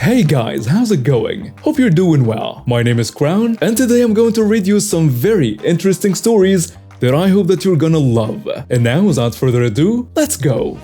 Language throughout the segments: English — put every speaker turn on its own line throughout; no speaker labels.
Hey guys, how's it going? Hope you're doing well. My name is Crown, and today I'm going to read you some very interesting stories that I hope that you're gonna love. And now, without further ado, let's go!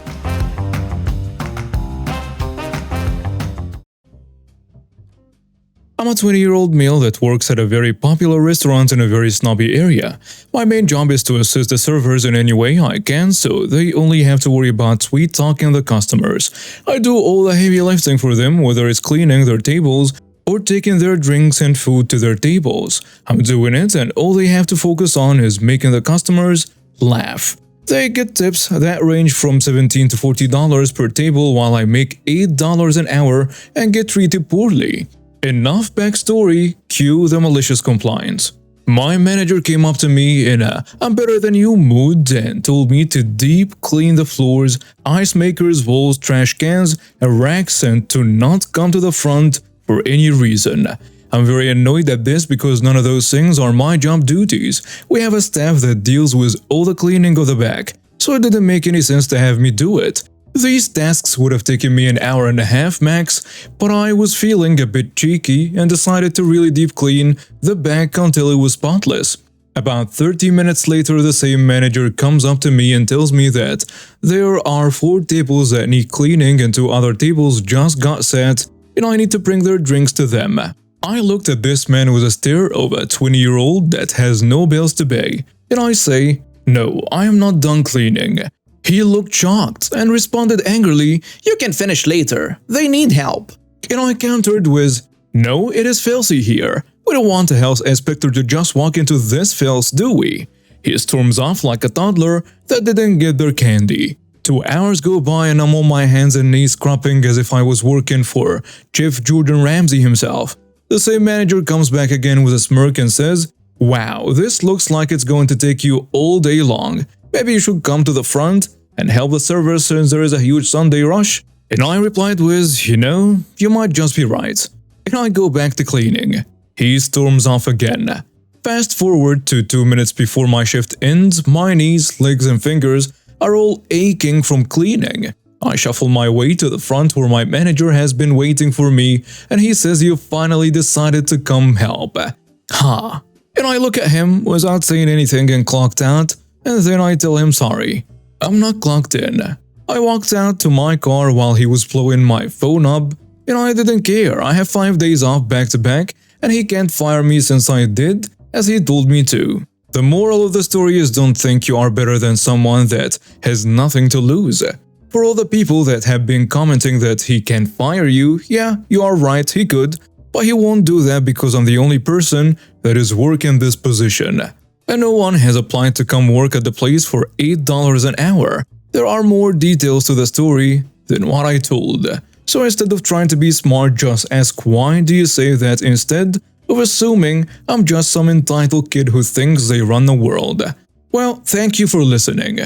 I'm a 20-year-old male that works at a very popular restaurant in a very snobby area. My main job is to assist the servers in any way I can, so they only have to worry about sweet-talking the customers. I do all the heavy lifting for them, whether it's cleaning their tables or taking their drinks and food to their tables. I'm doing it, and all they have to focus on is making the customers laugh. They get tips that range from $17 to $40 per table, while I make $8 an hour and get treated poorly. Enough backstory, cue the malicious compliance. My manager came up to me in a "I'm better than you" mood and told me to deep clean the floors, ice makers, walls, trash cans, and racks, and to not come to the front for any reason. I'm very annoyed at this because none of those things are my job duties. We have a staff that deals with all the cleaning of the back, so it didn't make any sense to have me do it. These tasks would have taken me an hour and a half max, but I was feeling a bit cheeky and decided to really deep clean the back until it was spotless. About 30 minutes later, the same manager comes up to me and tells me that there are 4 tables that need cleaning and 2 other tables just got set and I need to bring their drinks to them. I looked at this man with a stare of a 20-year-old that has no bills to pay, and I say, "No, I am not done cleaning." He looked shocked and responded angrily, "You can finish later, they need help." And I countered with, "No, it is filthy here. We don't want a health inspector to just walk into this filth, do we?" He storms off like a toddler that didn't get their candy. 2 hours go by and I'm on my hands and knees scrubbing as if I was working for Chef Jordan Ramsay himself. The same manager comes back again with a smirk and says, "Wow, this looks like it's going to take you all day long. Maybe you should come to the front and help the servers since there is a huge Sunday rush." And I replied with, "You know, you might just be right." And I go back to cleaning. He storms off again. Fast forward to 2 minutes before my shift ends, my knees, legs and fingers are all aching from cleaning. I shuffle my way to the front where my manager has been waiting for me, and he says you finally decided to come help. Ha! And I look at him without saying anything and clocked out, and then I tell him sorry. I'm not clocked in. I walked out to my car while he was blowing my phone up, and I didn't care. I have 5 days off back to back, and he can't fire me since I did as he told me to. The moral of the story is don't think you are better than someone that has nothing to lose. For all the people that have been commenting that he can fire you, yeah, you are right, he could, but he won't do that because I'm the only person that is working this position. And no one has applied to come work at the place for $8 an hour. There are more details to the story than what I told. So instead of trying to be smart, just ask why do you say that instead of assuming I'm just some entitled kid who thinks they run the world. Well, thank you for listening.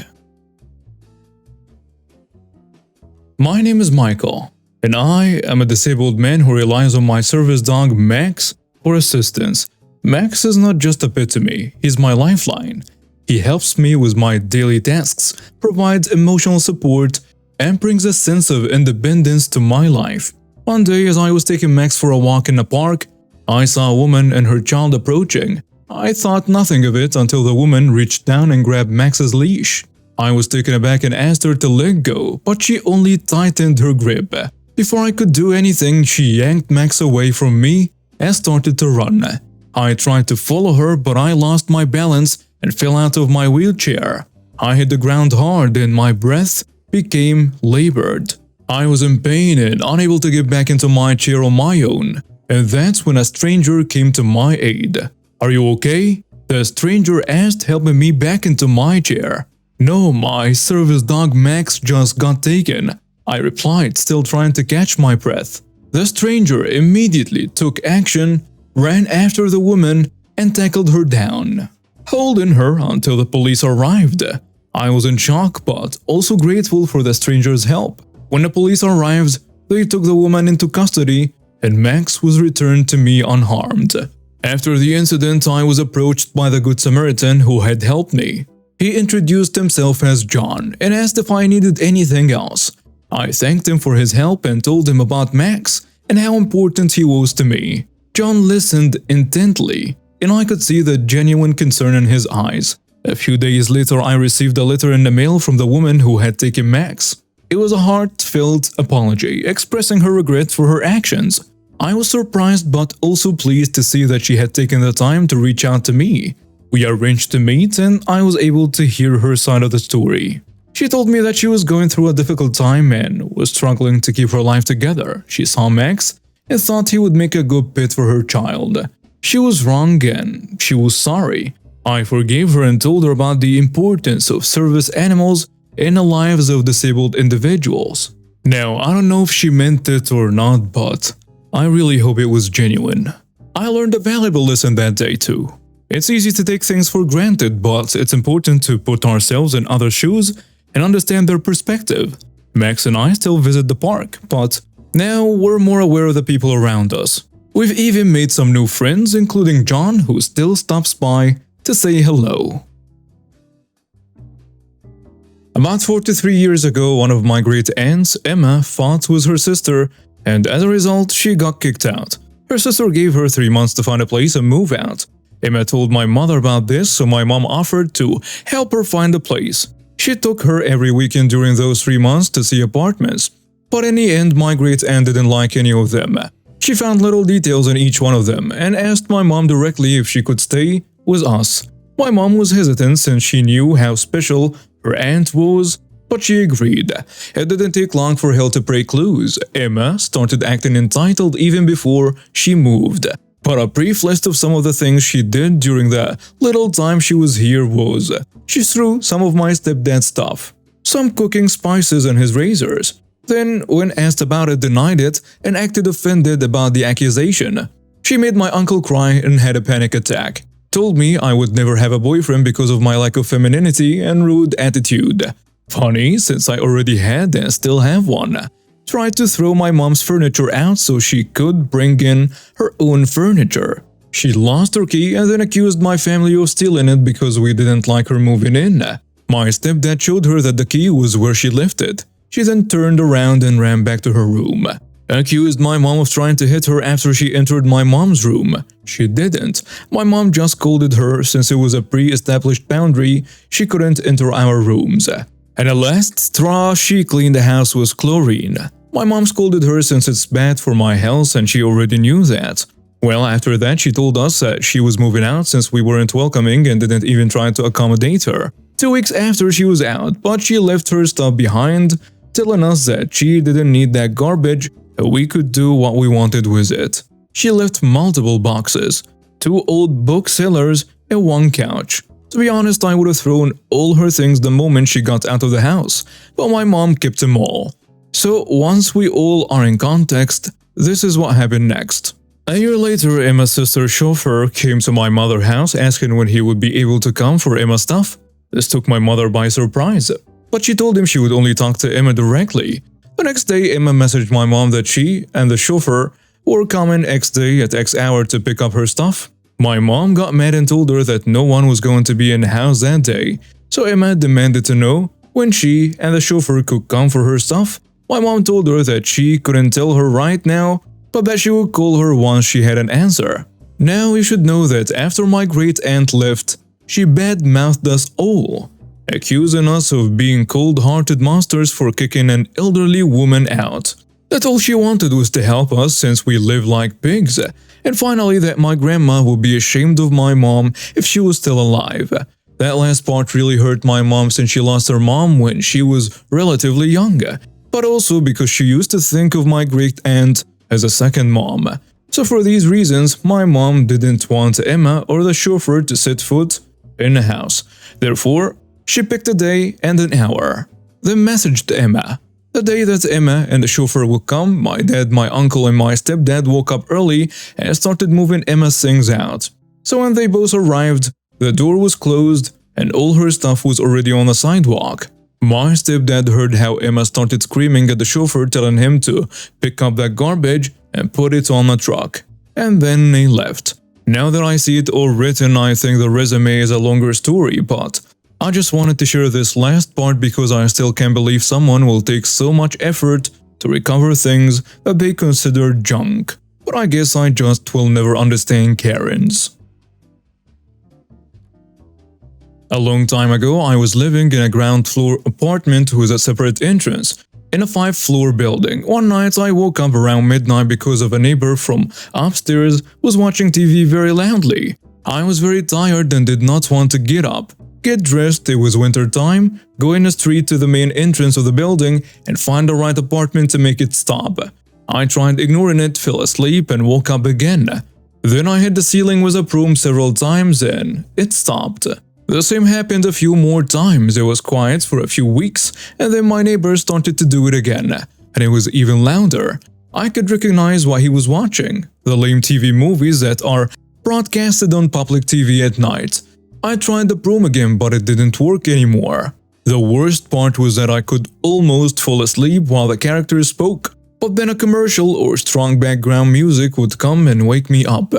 My name is Michael, and I am a disabled man who relies on my service dog Max for assistance. Max is not just a pet to me, he's my lifeline. He helps me with my daily tasks, provides emotional support, and brings a sense of independence to my life. One day, as I was taking Max for a walk in a park, I saw a woman and her child approaching. I thought nothing of it until the woman reached down and grabbed Max's leash. I was taken aback and asked her to let go, but she only tightened her grip. Before I could do anything, she yanked Max away from me and started to run. I tried to follow her, but I lost my balance and fell out of my wheelchair. I hit the ground hard and my breath became labored. I was in pain and unable to get back into my chair on my own. And that's when a stranger came to my aid. "Are you okay?" The stranger asked, helping me back into my chair. "No, my service dog Max just got taken," I replied, still trying to catch my breath. The stranger immediately took action, ran after the woman, and tackled her down, holding her until the police arrived. I was in shock, but also grateful for the stranger's help. When the police arrived, they took the woman into custody, and Max was returned to me unharmed. After the incident, I was approached by the Good Samaritan who had helped me. He introduced himself as John and asked if I needed anything else. I thanked him for his help and told him about Max and how important he was to me. John listened intently, and I could see the genuine concern in his eyes. A few days later, I received a letter in the mail from the woman who had taken Max. It was a heartfelt apology, expressing her regret for her actions. I was surprised but also pleased to see that she had taken the time to reach out to me. We arranged to meet, and I was able to hear her side of the story. She told me that she was going through a difficult time and was struggling to keep her life together. She saw Max and thought he would make a good pet for her child. She was wrong and she was sorry. I forgave her and told her about the importance of service animals in the lives of disabled individuals. Now, I don't know if she meant it or not, but I really hope it was genuine. I learned a valuable lesson that day too. It's easy to take things for granted, but it's important to put ourselves in others' shoes and understand their perspective. Max and I still visit the park, but now we're more aware of the people around us. We've even made some new friends, including John, who still stops by to say hello. About 43 years ago, one of my great aunts, Emma, fought with her sister, and as a result, she got kicked out. Her sister gave her 3 months to find a place and move out. Emma told my mother about this, so my mom offered to help her find a place. She took her every weekend during those 3 months to see apartments, but in the end, my great aunt didn't like any of them. She found little details in each one of them and asked my mom directly if she could stay with us. My mom was hesitant since she knew how special her aunt was, but she agreed. It didn't take long for hell to break loose. Emma started acting entitled even before she moved. But a brief list of some of the things she did during the little time she was here was: she threw some of my stepdad's stuff, some cooking spices and his razors. Then, when asked about it, denied it and acted offended about the accusation. She made my uncle cry and had a panic attack. Told me I would never have a boyfriend because of my lack of femininity and rude attitude. Funny, since I already had and still have one. Tried to throw my mom's furniture out so she could bring in her own furniture. She lost her key and then accused my family of stealing it because we didn't like her moving in. My stepdad showed her that the key was where she left it. She then turned around and ran back to her room. Accused my mom of trying to hit her after she entered my mom's room. She didn't. My mom just scolded her since it was a pre-established boundary she couldn't enter our rooms. And the last straw, she cleaned the house with chlorine. My mom scolded her since it's bad for my health and she already knew that. Well, after that she told us that she was moving out since we weren't welcoming and didn't even try to accommodate her. 2 weeks after she was out, but she left her stuff behind, telling us that she didn't need that garbage, that we could do what we wanted with it. She left multiple boxes, 2 old booksellers, and 1 couch. To be honest, I would have thrown all her things the moment she got out of the house, but my mom kept them all. So once we all are in context, this is what happened next. A year later, Emma's sister's chauffeur came to my mother's house asking when he would be able to come for Emma's stuff. This took my mother by surprise, but she told him she would only talk to Emma directly. The next day, Emma messaged my mom that she and the chauffeur were coming X day at X hour to pick up her stuff. My mom got mad and told her that no one was going to be in the house that day, so Emma demanded to know when she and the chauffeur could come for her stuff. My mom told her that she couldn't tell her right now, but that she would call her once she had an answer. Now you should know that after my great aunt left, she bad-mouthed us all, accusing us of being cold-hearted monsters for kicking an elderly woman out. That all she wanted was to help us since we live like pigs, and finally that my grandma would be ashamed of my mom if she was still alive. That last part really hurt my mom since she lost her mom when she was relatively young, but also because she used to think of my great aunt as a second mom. So for these reasons, my mom didn't want Emma or the chauffeur to set foot in the house. Therefore, she picked a day and an hour, then messaged Emma. The day that Emma and the chauffeur would come, my dad, my uncle, and my stepdad woke up early and started moving Emma's things out. So when they both arrived, the door was closed and all her stuff was already on the sidewalk. My stepdad heard how Emma started screaming at the chauffeur, telling him to pick up that garbage and put it on a truck. And then they left. Now that I see it all written, I think the resume is a longer story, but I just wanted to share this last part because I still can't believe someone will take so much effort to recover things that they consider junk. But I guess I just will never understand Karens. A long time ago, I was living in a ground floor apartment with a separate entrance in a 5-floor building. One night I woke up around midnight because of a neighbor from upstairs was watching TV very loudly. I was very tired and did not want to get up, get dressed, it was winter time, go in the street to the main entrance of the building and find the right apartment to make it stop. I tried ignoring it, fell asleep and woke up again. Then I hit the ceiling with a broom several times and it stopped. The same happened a few more times. It was quiet for a few weeks, and then my neighbor started to do it again, and it was even louder. I could recognize what he was watching, the lame TV movies that are broadcasted on public TV at night. I tried the broom again, but it didn't work anymore. The worst part was that I could almost fall asleep while the characters spoke, but then a commercial or strong background music would come and wake me up.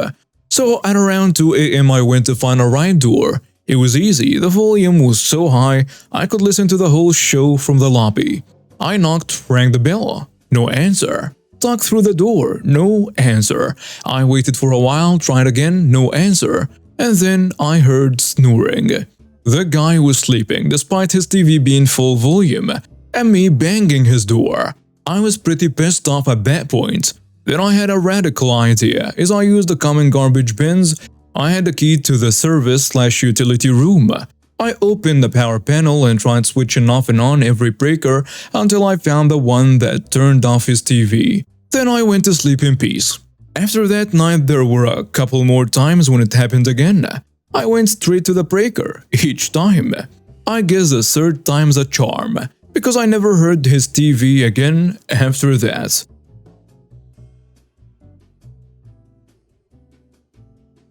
So at around 2 a.m. I went to find a right door. It was easy, the volume was so high I could listen to the whole show from the lobby. I knocked, rang the bell. No answer. Talked through the door. No answer. I waited for a while, tried again, no answer. And then I heard snoring. The guy was sleeping despite his TV being full volume, and me banging his door. I was pretty pissed off at that point. Then I had a radical idea, as I used the common garbage bins. I had the key to the service/utility room. I opened the power panel and tried switching off and on every breaker until I found the one that turned off his TV. Then I went to sleep in peace. After that night there were a couple more times when it happened again. I went straight to the breaker, each time. I guess the third time's a charm, because I never heard his TV again after that.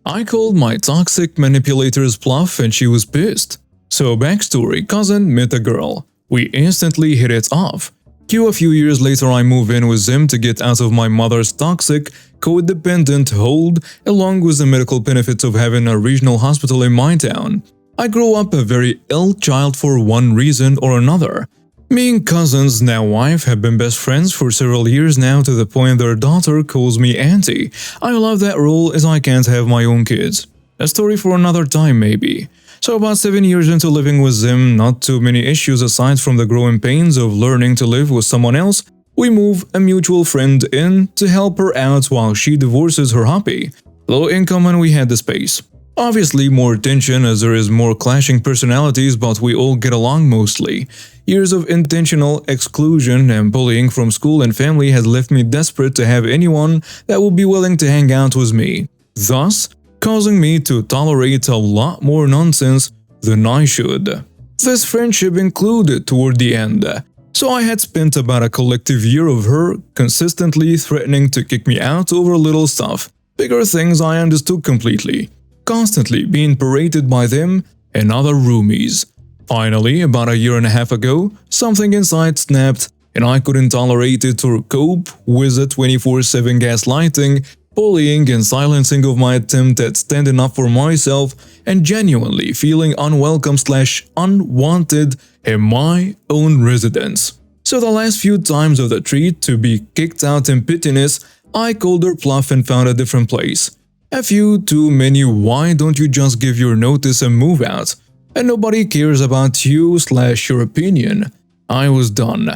I called my toxic manipulator's bluff and she was pissed. So backstory, cousin met a girl. We instantly hit it off. A few years later I move in with him to get out of my mother's toxic, codependent hold, along with the medical benefits of having a regional hospital in my town. I grew up a very ill child for one reason or another. Me and cousins, now wife, have been best friends for several years now to the point their daughter calls me auntie. I love that role as I can't have my own kids. A story for another time maybe. So about 7 years into living with them, not too many issues aside from the growing pains of learning to live with someone else, we move a mutual friend in to help her out while she divorces her hubby. Low income and we had the space. Obviously more tension as there is more clashing personalities, but we all get along mostly. Years of intentional exclusion and bullying from school and family has left me desperate to have anyone that would be willing to hang out with me, thus causing me to tolerate a lot more nonsense than I should. This friendship included toward the end. So I had spent about a collective year of her consistently threatening to kick me out over little stuff. Bigger things I understood completely. Constantly being berated by them and other roomies. Finally, about a year and a half ago, something inside snapped and I couldn't tolerate it or cope with the 24/7 gaslighting, bullying and silencing of my attempt at standing up for myself and genuinely feeling unwelcome/unwanted in my own residence. So the last few times of the treat to be kicked out in pettiness, I called her bluff and found a different place. A few too many why don't you just give your notice and move out? And nobody cares about you/your opinion. I was done.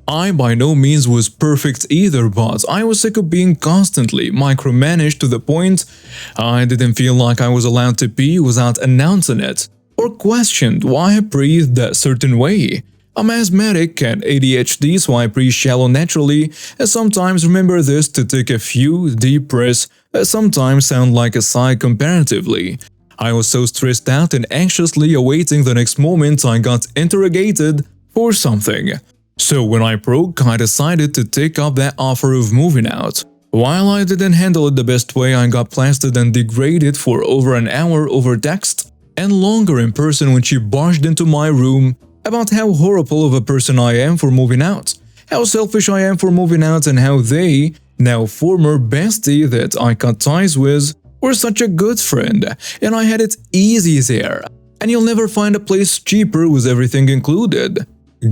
I by no means was perfect either, but I was sick of being constantly micromanaged to the point I didn't feel like I was allowed to pee without announcing it, or questioned why I breathed a certain way. I'm asthmatic and ADHD, so I breathe shallow naturally, and sometimes remember this to take a few deep breaths that sometimes sound like a sigh comparatively. I was so stressed out and anxiously awaiting the next moment I got interrogated for something. So when I broke, I decided to take up that offer of moving out. While I didn't handle it the best way, I got blasted and degraded for over an hour over text, and longer in person when she barged into my room about how horrible of a person I am for moving out, how selfish I am for moving out, and how they, now former bestie that I cut ties with, were such a good friend, and I had it easy there, and you'll never find a place cheaper with everything included.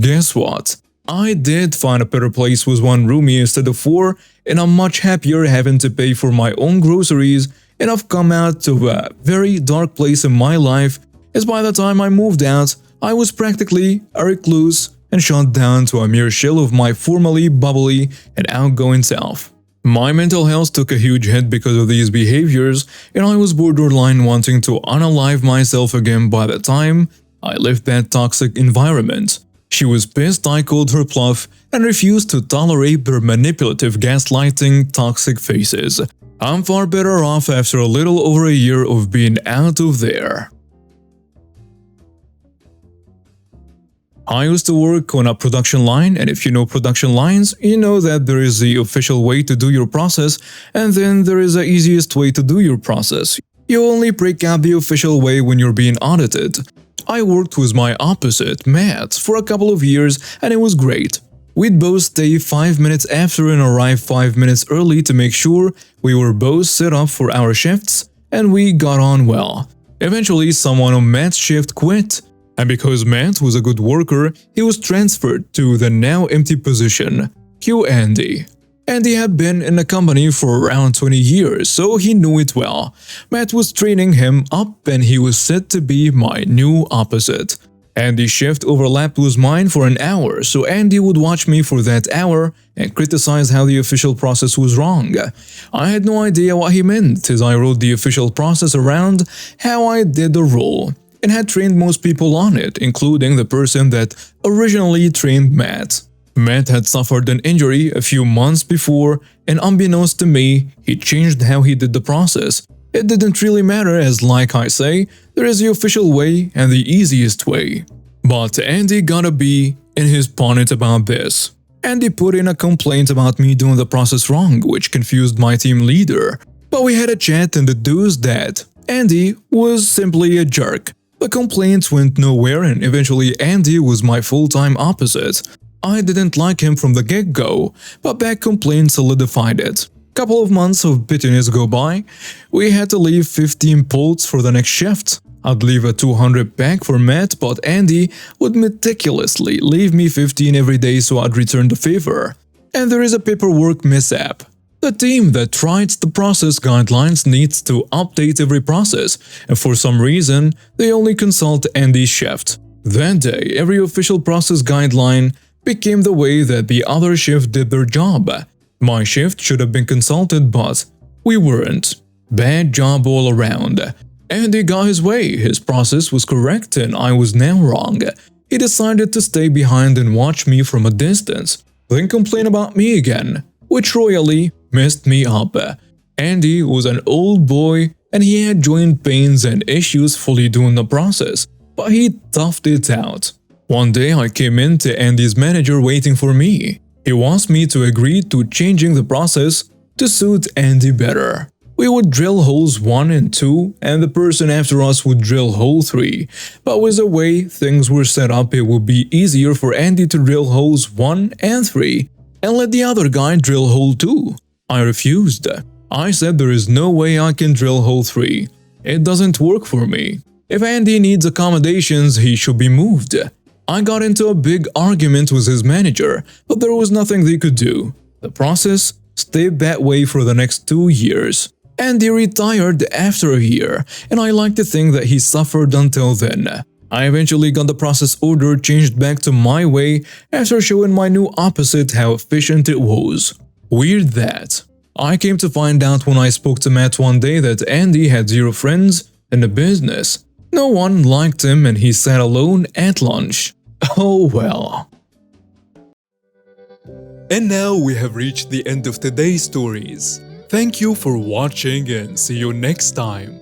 Guess what? I did find a better place with one roomie instead of four, and I'm much happier having to pay for my own groceries, and I've come out to a very dark place in my life, as by the time I moved out, I was practically a recluse and shut down to a mere shell of my formerly bubbly and outgoing self. My mental health took a huge hit because of these behaviors, and I was borderline wanting to unalive myself again by the time I left that toxic environment. She was pissed I called her bluff and refused to tolerate their manipulative gaslighting toxic faces. I'm far better off after a little over a year of being out of there. I used to work on a production line, and if you know production lines, you know that there is the official way to do your process, and then there is the easiest way to do your process. You only break out the official way when you're being audited. I worked with my opposite, Matt, for a couple of years, and it was great. We'd both stay 5 minutes after and arrive 5 minutes early to make sure we were both set up for our shifts, and we got on well. Eventually, someone on Matt's shift quit, and because Matt was a good worker, he was transferred to the now empty position, Q Andy. Andy had been in the company for around 20 years, so he knew it well. Matt was training him up and he was set to be my new opposite. Andy's shift overlapped with mine for an hour, so Andy would watch me for that hour and criticize how the official process was wrong. I had no idea what he meant as I wrote the official process around how I did the role, and had trained most people on it, including the person that originally trained Matt. Matt had suffered an injury a few months before, and unbeknownst to me, he changed how he did the process. It didn't really matter as, like I say, there is the official way and the easiest way. But Andy got a bee in his bonnet about this. Andy put in a complaint about me doing the process wrong, which confused my team leader. But we had a chat and deduced that Andy was simply a jerk. The complaints went nowhere, and eventually Andy was my full-time opposite. I didn't like him from the get-go, but that complaint solidified it. Couple of months of bitterness go by. We had to leave 15 bolts for the next shift. I'd leave a 200 pack for Matt, but Andy would meticulously leave me 15 every day so I'd return the favor. And there is a paperwork mishap. The team that writes the process guidelines needs to update every process, and for some reason, they only consult Andy's shift. That day, every official process guideline became the way that the other shift did their job. My shift should have been consulted, but we weren't. Bad job all around. Andy got his way, his process was correct and I was now wrong. He decided to stay behind and watch me from a distance, then complain about me again, which royally messed me up. Andy was an old boy and he had joint pains and issues fully doing the process, but he toughed it out. One day I came in to Andy's manager waiting for me. He wants me to agree to changing the process to suit Andy better. We would drill holes 1 and 2 and the person after us would drill hole 3. But with the way things were set up, it would be easier for Andy to drill holes 1 and 3 and let the other guy drill hole 2. I refused. I said there is no way I can drill hole 3. It doesn't work for me. If Andy needs accommodations, he should be moved. I got into a big argument with his manager, but there was nothing they could do. The process stayed that way for the next 2 years. Andy retired after a year, and I like to think that he suffered until then. I eventually got the process order changed back to my way after showing my new opposite how efficient it was. Weird that. I came to find out when I spoke to Matt one day that Andy had 0 friends in the business. No one liked him and he sat alone at lunch. Oh well. And now we have reached the end of today's stories. Thank you for watching and see you next time.